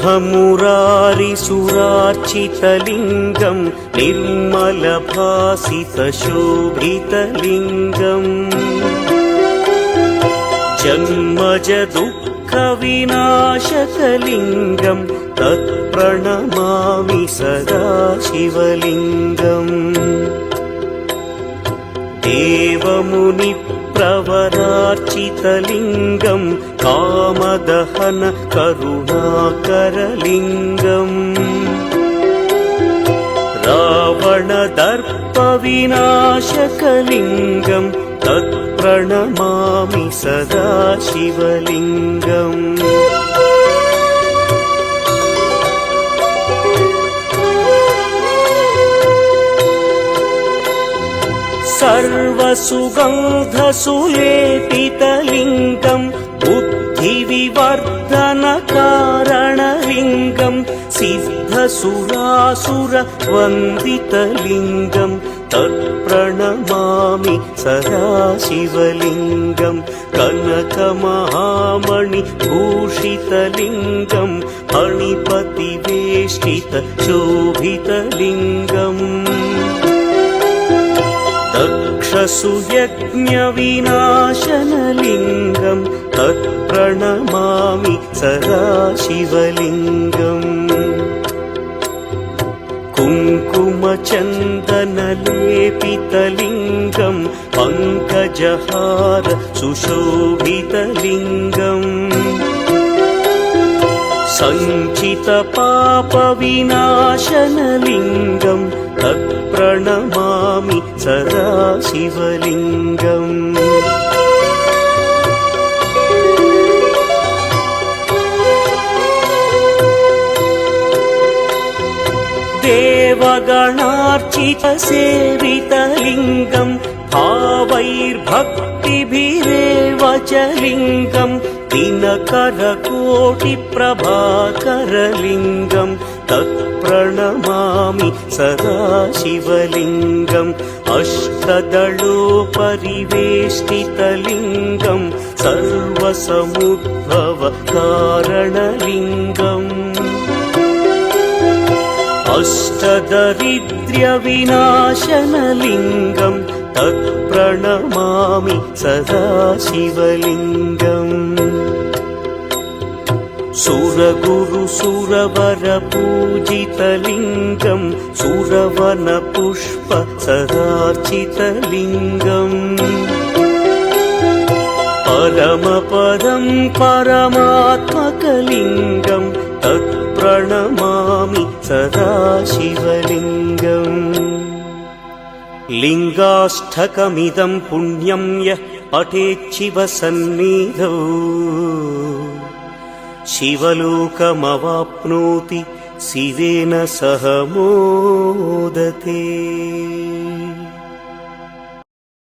मुरारिसुरार्चितलिङ्गं निर्मलभासितशोभितलिङ्गम् जन्मजदुःखविनाशकलिङ्गं तत्प्रणमामि सदा शिवलिङ्गम् देवमुनिप्रवरार्चितलिङ्गं कामदहन करुणाकरलिङ्गम् रावणदर्पविनाशकलिङ्गं तत्प्रणमामि सदा शिवलिङ्गम् सर्वसुगन्धसुलेपितलिङ्गं बुद्धिविवर्धनकारणलिङ्गं सिद्धसुरासुरवन्दितलिङ्गं तत्प्रणमामि सदा शिवलिङ्गं कनकमहामणिभूषितलिङ्गं फणिपतिवेष्टितशोभितलिङ्गम् दक्षसुयज्ञविनाशनलिङ्गं तत्प्रणमामि सदा शिवलिङ्गम् कुङ्कुमचन्दनलेपितलिङ्गं पङ्कजहार सुशोभितलिङ्गम् सञ्चितपापविनाशनलिङ्गं तत्प्रणमामि सदा शिवलिङ्गम् देवगणार्चितसेवितलिङ्गं भावैर्भक्तिभिरेव च लिङ्गं दिनकरकोटिप्रभाकरलिङ्गं तत्प्रणमामि सदा शिवलिङ्गम् अष्टदलोपरिवेष्टितलिङ्गं सर्वसमुद्भवकारणलिङ्गम् अष्टदरिद्र्यविनाशनलिङ्गं तत्प्रणमामि सदा शिवलिङ्गम् सुरगुरुसुरवरपूजितलिङ्गं सुरवनपुष्पसदार्चितलिङ्गम् परमपदं परमात्मकलिङ्गं तत्प्रणमामि सदा शिवलिङ्गम् लिङ्गाष्टकमिदं पुण्यं यः पठेच्छिवसन्निधौ शिवलोकमवाप्नोति शिवेन सह मोदते।